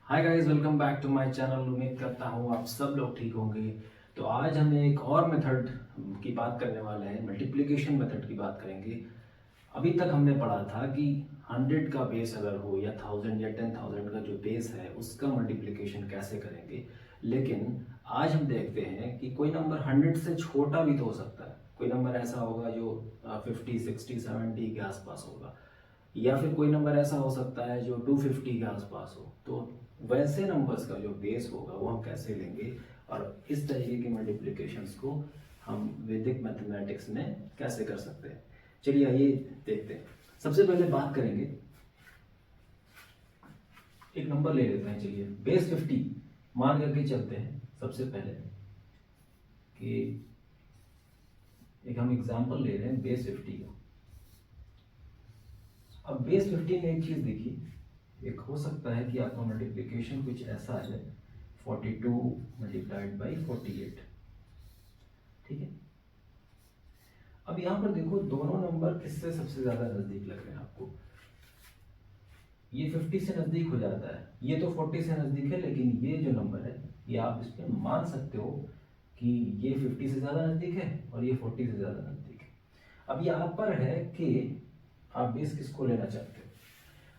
Hi guys, welcome back to my channel. उम्मीद करता हूँ आप सब लोग ठीक होंगे। तो आज हम एक और मेथड की बात करने वाले हैं, मल्टीप्लिकेशन मेथड की बात करेंगे। अभी तक हमने पढ़ा था कि 100 का बेस अगर हो या 1000 या 10,000 का जो बेस है उसका मल्टीप्लिकेशन कैसे करेंगे। लेकिन आज हम देखते हैं कि कोई नंबर 100 से छोटा भी तो हो सकता है। कोई नंबर ऐसा होगा जो 50, 60, 70 के आसपास होगा, या फिर कोई नंबर ऐसा हो सकता है जो 250 के आसपास हो। तो वैसे नंबर्स का जो बेस होगा वो हम कैसे लेंगे और इस तरीके के मल्टीप्लिकेशंस को हम वैदिक मैथमेटिक्स में कैसे कर सकते हैं। चलिए आइए देखते हैं। सबसे पहले बात करेंगे, एक नंबर ले लेते हैं। चलिए बेस 50 मान करके चलते हैं। सबसे पहले कि एक हम एग्जांपल ले रहे हैं बेस 50 का। अब बेस 50 में एक चीज देखिए, एक हो सकता है कि आपका मल्टीप्लिकेशन कुछ ऐसा है 42 मल्टीप्लाइड बाई 48। ठीक है। अब यहां पर देखो दोनों नंबर किससे सबसे ज्यादा नजदीक लग रहे हैं आपको। ये 50 से नजदीक हो जाता है, ये तो 40 से नजदीक है, लेकिन ये जो नंबर है ये आप इसमें मान सकते हो कि ये 50 से ज्यादा नजदीक है और ये 40 से ज्यादा नजदीक है। अब यहाँ पर है कि आप बेस किसको लेना चाहते हो।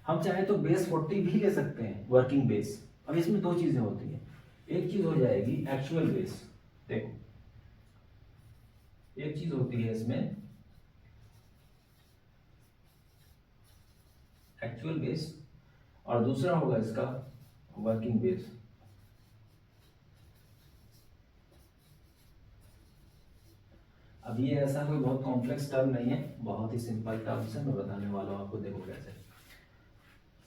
हम चाहे तो बेस 40 भी ले सकते हैं, वर्किंग बेस। अब इसमें दो चीजें होती हैं। एक चीज हो जाएगी एक्चुअल बेस। देखो एक चीज होती है इसमें एक्चुअल बेस, और दूसरा होगा इसका वर्किंग बेस। अब ये ऐसा कोई बहुत कॉम्प्लेक्स टर्म नहीं है, बहुत ही सिंपल टर्म्स है। मैं बताने वाला हूं आपको, देखो कैसे।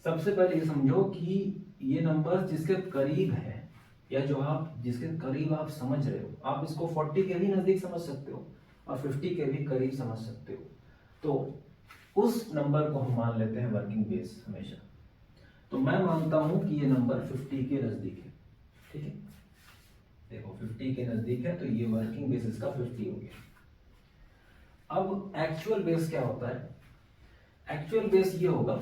सबसे पहले ये समझो कि ये नंबर जिसके करीब है, या जो आप जिसके करीब आप समझ रहे हो, आप इसको 40 के भी नजदीक समझ सकते हो और 50 के भी करीब समझ सकते हो। तो उस नंबर को हम मान लेते हैं वर्किंग बेस हमेशा। तो मैं मानता हूं कि ये नंबर 50 के नजदीक है। ठीक है, देखो 50 के नजदीक है तो ये वर्किंग बेस इसका 50 हो गया। अब एक्चुअल बेस क्या होता है। एक्चुअल बेस ये होगा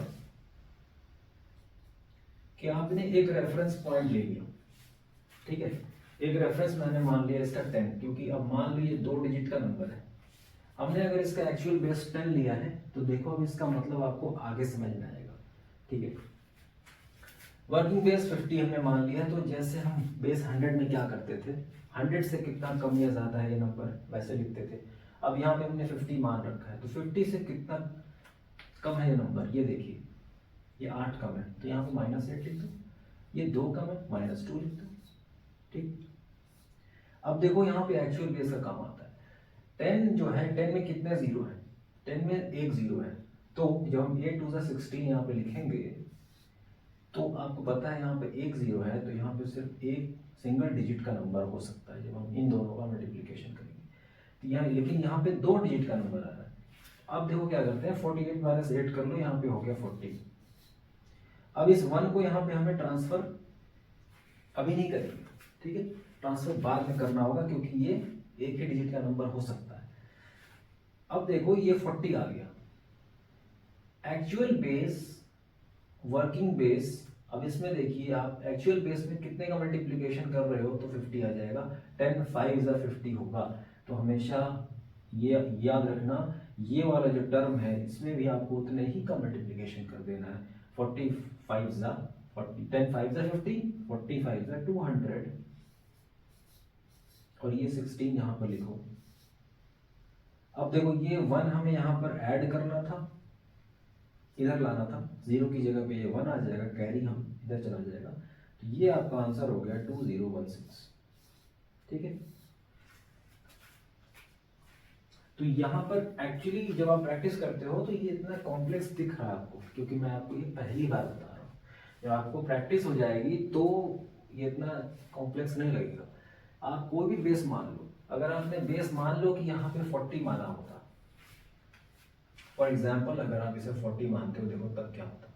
कि आपने एक रेफरेंस पॉइंट ले लिया। ठीक है, एक रेफरेंस मैंने मान लिया इसका 10, क्योंकि अब मान लो ये 2 डिजिट का नंबर है। हमने अगर इसका एक्चुअल बेस 10 लिया है तो देखो अब इसका मतलब आपको आगे समझ में आएगा। ठीक है, वर्किंग बेस 50 हमने मान लिया, तो जैसे हम बेस 100 में क्या करते थे, 100 से कितना कम या ज्यादा है ये नंबर वैसे लिखते थे। अब यहाँ पे हमने 50 मान रखा है, तो 50 से कितना कम है ये नंबर, ये देखिए ये 8 कम है, तो यहाँ पे -8 लिख दो। ये 2 कम है, -2 लिख दो। ठीक, अब देखो यहाँ पे एक्चुअल बेस का काम आता है। 10 जो है, 10 में कितने जीरो है, 10 में एक जीरो है। तो जब हम 8 2 16 यहाँ पे लिखेंगे, तो आपको पता है यहाँ पे एक जीरो है, तो यहाँ पे सिर्फ एक सिंगल डिजिट का नंबर हो सकता है जब हम इन दोनों का मल्टीप्लिकेशन करेंगे। तो यहाँ, लेकिन यहाँ पे 2 डिजिट का नंबर आ रहा है। अब देखो क्या करते हैं, 48 माइनस 8 कर लो, यहाँ पे हो गया 40। अब इस 1 को यहाँ पे हमें ट्रांसफर अभी नहीं करेंगे। ठीक है, ट्रांसफर बाद में करना होगा, क्योंकि ये एक ही डिजिट का नंबर हो सकता है। अब देखो ये 40 आ गया। Actual base, working base. अब इसमें देखिए आप एक्चुअल बेस में कितने का मल्टीप्लिकेशन कर रहे हो तो 50 आ जाएगा। 10 5 50 होगा। तो हमेशा ये याद रखना, ये वाला जो टर्म है इसमें भी आपको उतने ही का मल्टीप्लिकेशन कर देना है। 40 5 40, 10 5 50, 40 5 200, और ये 16 यहां पर लिखो। अब देखो ये 1 हमें यहां पर ऐड करना था, इधर लाना था, जीरो की जगह पे ये 1 आ जाएगा, कैरी हम इधर चला जाएगा। तो ये आपका आंसर हो गया 2016। ठीक है, तो यहां पर एक्चुअली जब आप प्रैक्टिस करते हो तो ये इतना कॉम्प्लेक्स दिख रहा है आपको, क्योंकि मैं आपको ये पहली बार बता रहा हूँ। जब आपको प्रैक्टिस हो जाएगी तो ये इतना कॉम्प्लेक्स नहीं लगेगा। आप कोई भी बेस मान लो, अगर आपने बेस मान लो कि यहाँ पे 40 माना होता, फॉर एग्जाम्पल अगर आप इसे 40 मानते हो, देखो तब क्या होता।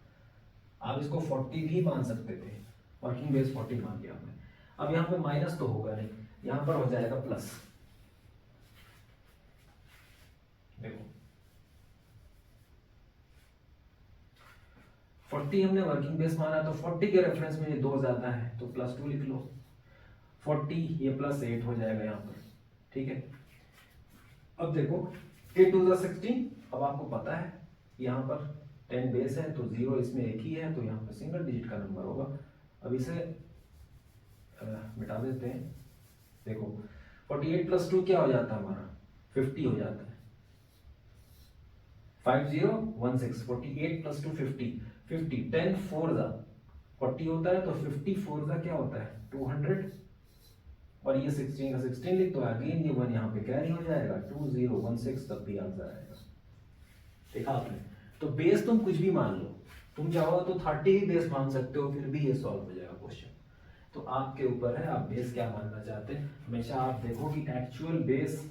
आप इसको 40 भी मान सकते थे, वर्किंग बेस 40 मान लिया हमने। अब यहाँ पे माइनस तो होगा नहीं, यहाँ पर हो जाएगा प्लस। देखो 40 हमने वर्किंग बेस माना, तो 40 के रेफरेंस में ये 2 ज्यादा है तो +2 लिख लो। 40 ये +8 हो जाएगा यहाँ पर, ठीक है। अब देखो 8 2 16, अब आपको पता है यहाँ पर 10 बेस है तो 0 इसमें एक ही है, तो यहाँ पर सिंगल डिजिट का नंबर होगा। अब इसे मिटा देते हैं। देखो 48 + 2 क्या हो जाता है हमारा, 50 हो जाता है। 5016, 48 + 2 50, 50 10 4 40 होता है, तो 50 4 क्या होता है 200, और ये 16 का 16 लिख दो। अगेन ये 1 यहाँ पे कैरी हो जाएगा, 2016 तब भी आंसर आएगा। देखा आपने, तो बेस तुम कुछ भी मान लो, तुम चाहो तो 30 भी बेस मान सकते हो, फिर भी ये सॉल्व हो जाएगा क्वेश्चन। तो आपके ऊपर है, आप बेस क्या मानना चाहते हैं। हमेशा आप देखो कि एक्चुअल बेस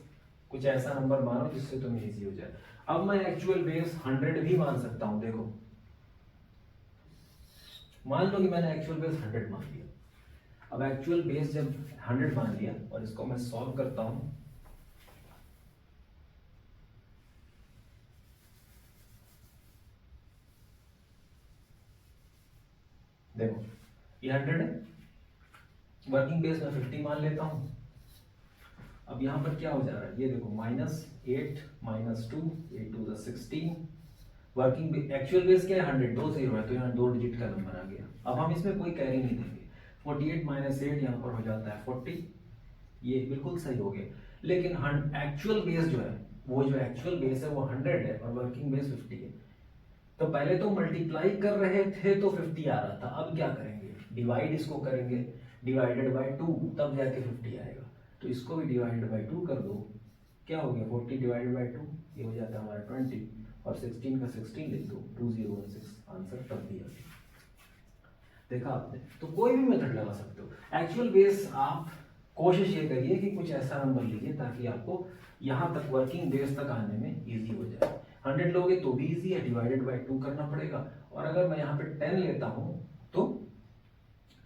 कुछ ऐसा नंबर मानो जिससे तुम्हें इजी हो जाए। अब मैं एक्चुअल बेस 100 भी मान सकता हूं। देखो मान लो कि मैंने एक्चुअल बेस 100 मान लिया। अब एक्चुअल बेस जब 100 मान लिया और इसको मैं सॉल्व करता हूं, देखो ये 100 है, वर्किंग बेस में 50 मान लेता हूं। अब यहां पर क्या हो जा रहा है, ये देखो -8 -2 8 2 16, वर्किंग एक्चुअल बेस क्या है 100, 2 0 है तो यहाँ 2 डिजिट का नंबर आ गया। अब हम इसमें कोई कैरी नहीं देंगे। 48 - 8 यहाँ पर हो जाता है 40, ये बिल्कुल सही हो गया। लेकिन एक्चुअल बेस जो है, वो जो एक्चुअल बेस है वो 100 है और वर्किंग बेस 50 है। तो पहले तो मल्टीप्लाई कर रहे थे तो 50 आ रहा था, अब क्या करेंगे, डिवाइड इसको करेंगे, डिवाइडेड बाय 2 तब जाके 50 आएगा। तो इसको भी डिवाइडेड बाय 2 कर दो, क्या हो गया 40 डिवाइडेड बाय 2, ये हो जाता है हमारा 20, और 16 का 16 लिख दो, 2016 आंसर तब भी आ गया। देखा आपने, तो कोई भी मेथड लगा सकते हो। एक्चुअल बेस आप कोशिश ये करिए कि कुछ ऐसा नंबर लीजिए ताकि आपको यहाँ तक वर्किंग बेस तक आने में इजी हो जाए। 100 लोगे तो भी इजी है, डिवाइडेड बाय 2 करना पड़ेगा। और अगर मैं यहाँ पे 10 लेता हूँ तो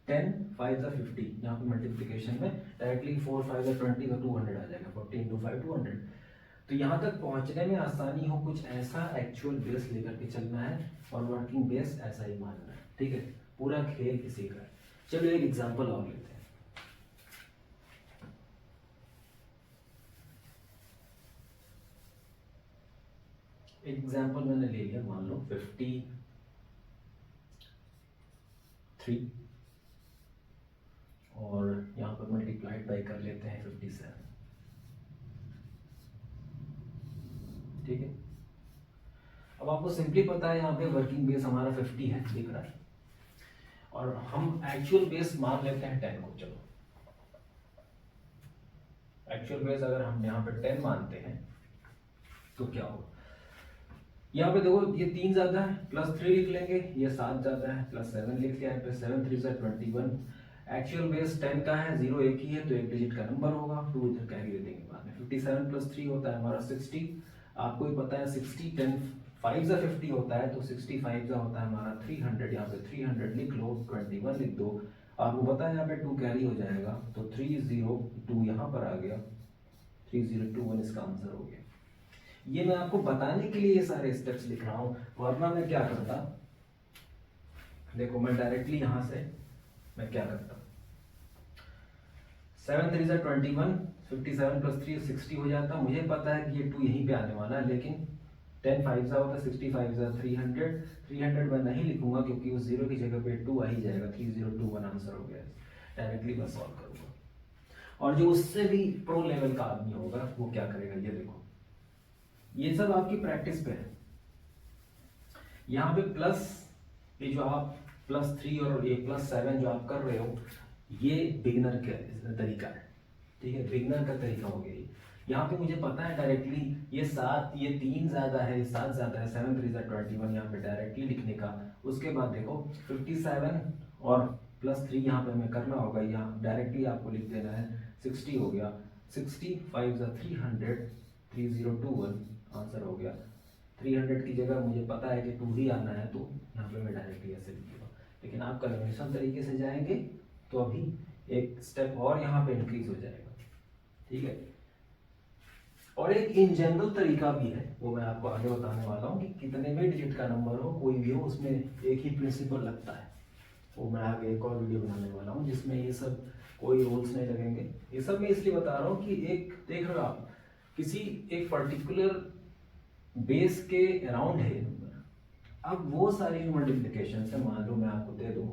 10 5 50, यहाँ पे मल्टीप्लिकेशन में डायरेक्टली 4 5 20 का 200 आ जाएगा, 40 × 5 200। तो यहाँ तक पहुँचने में आसानी हो, कुछ ऐसा एक्चुअल बेस लेकर के चलना है और वर्किंग बेस ऐसा ही मानना है, ठीक है। पूरा खेल इसी का है। चलो एक एग्जांपल और लेते हैं। एग्जाम्पल मैंने ले लिया, मान लो 53 और यहाँ पर मल्टीप्लाइड बाय कर लेते हैं 57, ठीक है। अब आपको सिंपली पता है यहाँ पे वर्किंग बेस हमारा 50 है, दिख रहा है, और हम एक्चुअल बेस मान लेते हैं 10 को। चलो एक्चुअल बेस अगर हम यहाँ पे 10 मानते हैं तो क्या होगा, यहाँ पे देखो ये 3 ज्यादा है, +3 लिख लेंगे, ये 7 ज्यादा है, +7 लिख लिया है, +7 3 = 21। एक्चुअल बेस 10 का है, 0 एक ही है तो एक डिजिट का नंबर होगा, 2 इधर कैरी दे देंगे बाद में। 57 + 3 होता है हमारा 60, आपको ही पता है 60 10 5 × 50 होता है, तो 65 होता है हमारा 300, यहाँ पे 300 लिख लो, 21 लिख दो, आपको पता है यहाँ पे 2 कैरी हो जाएगा, तो 302 यहाँ पर आ गया, 3021 इसका आंसर हो गया। ये मैं आपको बताने के लिए ये सारे स्टेप्स लिख रहा हूं, वरना मैं क्या करता, देखो मैं डायरेक्टली यहां से मैं क्या करता, 7 3 = 21, 57 + 3 60 हो जाता। मुझे पता है कि ये 2 यहीं पे आने वाला है, लेकिन 10 5 होता है, 65 300, 300 मैं नहीं लिखूंगा क्योंकि उस 0 की जगह पे 2 आ ही जाएगा, 3021 आंसर हो गया। डायरेक्टली मैं सॉल्व करूंगा। और जो उससे भी प्रो लेवल का आदमी होगा वो क्या करेगा, ये देखो, ये सब आपकी प्रैक्टिस पे है। यहाँ पे प्लस, ये जो आप +3 और ये +7 जो आप कर रहे हो, ये बिगिनर का तरीका है, ठीक है, बिगिनर का तरीका हो गया ये। यहाँ पे मुझे पता है डायरेक्टली ये 7, ये 3 ज्यादा है, 7 ज्यादा है, 7 3 = 21 यहाँ पे डायरेक्टली लिखने का। उसके बाद देखो 57 और +3 यहाँ पे हमें करना होगा, यहाँ डायरेक्टली आपको लिख देना है, 60 हो गया, 60 5 × 300, 3021 आंसर हो गया। 300 की जगह मुझे पता है कि 2 ही आना है, तो यहाँ पे मैं डायरेक्टली ऐसे लिख दूंगा। लेकिन आप कन्वेंशन तरीके से जाएंगे तो अभी एक स्टेप और यहाँ पे इंक्रीज हो जाएगा, ठीक है। और एक इन जनरल तरीका भी है, वो मैं आपको आगे बताने वाला हूँ कि कितने भी डिजिट का नंबर हो, कोई भी हो, उसमें एक ही प्रिंसिपल लगता है। वो मैं आगे एक और वीडियो बनाने वाला हूँ जिसमें ये सब कोई रूल्स नहीं लगेंगे। ये सब मैं इसलिए बता रहा हूँ कि एक देख रहे हो आप, किसी एक पर्टिकुलर बेस के अराउंड है नंबर। अब वो सारी जो मल्टीप्लीकेशन है, मान लो मैं आपको दे दूं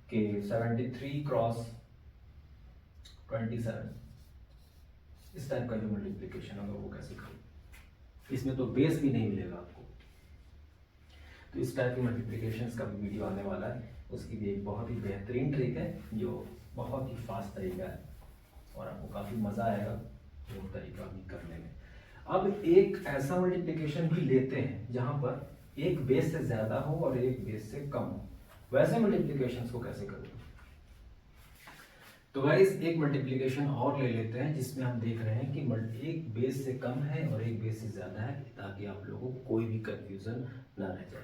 कि 73 क्रॉस 27, इस टाइप का जो मल्टीप्लीकेशन होगा वो कैसे करूँ, इसमें तो बेस भी नहीं मिलेगा आपको। तो इस टाइप की मल्टीप्लीकेशन का भी वीडियो आने वाला है, उसकी भी एक बहुत ही बेहतरीन ट्रिक है जो बहुत ही फास्ट तरीका है और आपको काफ़ी मज़ा आएगा वो तरीका भी करने में। अब एक ऐसा मल्टीप्लिकेशन भी लेते हैं जहां पर एक बेस से ज्यादा हो और एक बेस से कम हो। वैसे मल्टीप्लिकेशन को कैसे करूँ? तो गाइस एक मल्टीप्लिकेशन और ले लेते हैं जिसमें हम देख रहे हैं कि एक बेस से कम है और एक बेस से ज्यादा है, ताकि आप लोगों को कोई भी कंफ्यूजन ना रह जाए।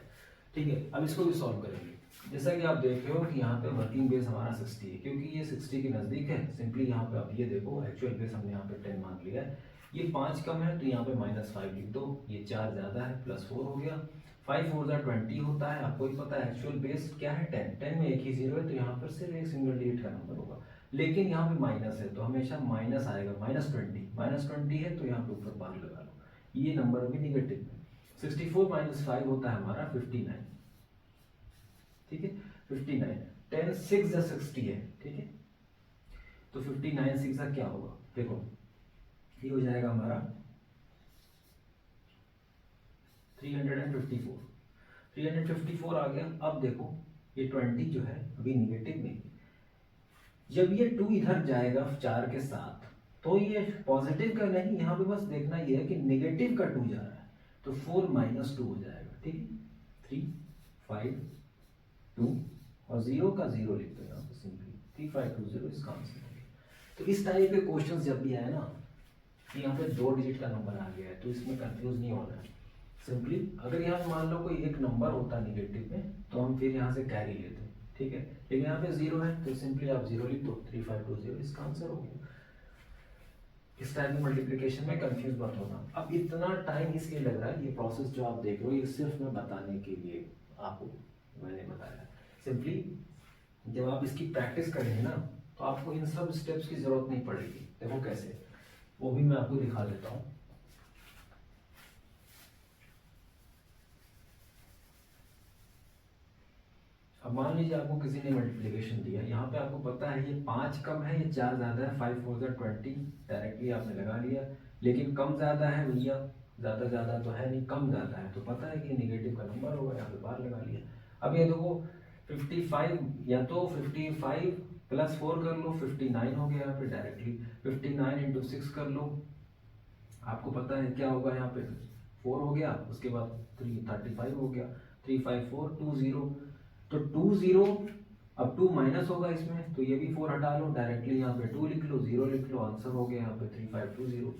ठीक है, अब इसको भी सॉल्व करेंगे। जैसा कि आप देख रहे हो कि यहाँ पे वर्किंग बेस हमारा 60 है, क्योंकि ये 60 के नजदीक है। सिंपली यहाँ पे आप ये देखो, एक्चुअल बेस हमने यहाँ पे 10 मान लिया है। ये 5 कम है तो यहाँ पे -5 लिख दो, ये 4 ज्यादा है +4 हो गया। 5 4 20 होता है, आपको ही पता है एक्चुअल बेस क्या है 10। 10 में एक ही जीरो है तो यहाँ पर सिर्फ एक सिंगल डिजिट का नंबर होगा, लेकिन यहाँ पे माइनस है तो हमेशा माइनस आएगा। -20 है तो यहाँ पे ऊपर बार लगा लो, ये नंबर भी निगेटिव है। 64 -5 होता है हमारा 59। ठीक है, 59 10 6 या 60 है। ठीक है, तो 59 6 क्या होगा, देखो ये हो जाएगा हमारा 354। 354 आ गया। अब देखो ये 20 जो है अभी निगेटिव में, जब ये 2 इधर जाएगा 4 के साथ तो ये पॉजिटिव का नहीं, यहाँ पे बस देखना ये है कि निगेटिव का 2 जा रहा है तो 4 -2 हो जाएगा। ठीक है, 3 5 2 और 0 का 0 लिख दो यहाँ पे सिंपली 3520 इसका आंसर है। तो इस टाइप के क्वेश्चंस जब भी आए ना कि यहाँ पे 2 डिजिट का नंबर आ गया है तो इसमें कंफ्यूज नहीं होना है। सिंपली अगर यहाँ मान लो कोई एक नंबर होता निगेटिव में तो हम फिर यहाँ से कैरी लेते हैं। ठीक है, लेकिन यहाँ पे 0 है तो सिंपली आप 0 लिख दो, 3520 इसका आंसर हो गया। इस टाइप की मल्टीप्लिकेशन में कंफ्यूज मत होना। अब इतना टाइम इसलिए लग रहा है, ये प्रोसेस जो आप देख रहे हो ये सिर्फ मैं बताने के लिए आपको मैंने बताया। सिंपली जब आप इसकी प्रैक्टिस करेंगे ना तो आपको इन सब स्टेप्स की जरूरत नहीं पड़ेगी। देखो कैसे, वो भी मैं आपको दिखा देता हूँ। अब मान लीजिए आपको किसी ने मल्टीप्लिकेशन दिया, यहाँ पे आपको पता है ये 5 कम है, ये 4 ज्यादा है, 5 4 20 डायरेक्टली आपने लगा लिया। लेकिन कम ज्यादा है भैया, ज्यादा तो है नहीं, कम ज्यादा है तो पता है कि निगेटिव का नंबर होगा, यहाँ पे बाहर लगा लिया। अब ये देखो 55, या तो 55 +4 कर लो 59 हो गया यहाँ पे डायरेक्टली। 59 × 6 कर लो, आपको पता है क्या होगा, यहाँ पे 4 हो गया, उसके बाद 35 हो गया। 354 20, तो 20, अब 2 माइनस होगा इसमें तो ये भी 4 हटा लो, डायरेक्टली यहाँ पे 2 लिख लो, 0 लिख लो, आंसर हो गया यहाँ पे 3520।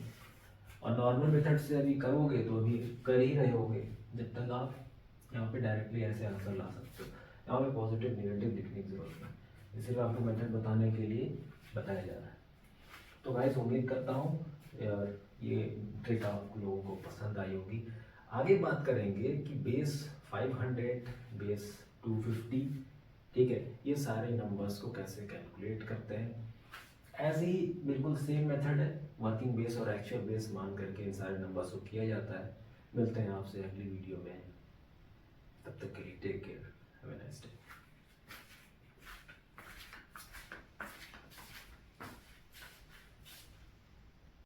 और नॉर्मल मेथड से अभी करोगे तो अभी कर ही रहे होगे, जब तक आप यहाँ पे डायरेक्टली ऐसे आंसर ला सकते हो। यहाँ पे पॉजिटिव निगेटिव लिखने की जरूरत है, इसीलिए आपको मेथड बताने के लिए बताया जा रहा है। तो गाइस उम्मीद करता हूँ यार ये ट्रिक आप लोगों को पसंद आई होगी। आगे बात करेंगे कि बेस 500, बेस 250, ठीक है, ये सारे नंबर्स को कैसे कैलकुलेट करते हैं। ऐसे ही बिल्कुल सेम मेथड है, वर्किंग बेस और एक्चुअल बेस मान करके इन सारे नंबर्स को किया जाता है। मिलते हैं आपसे अगली वीडियो में, तब तक के लिए take care, have a nice day.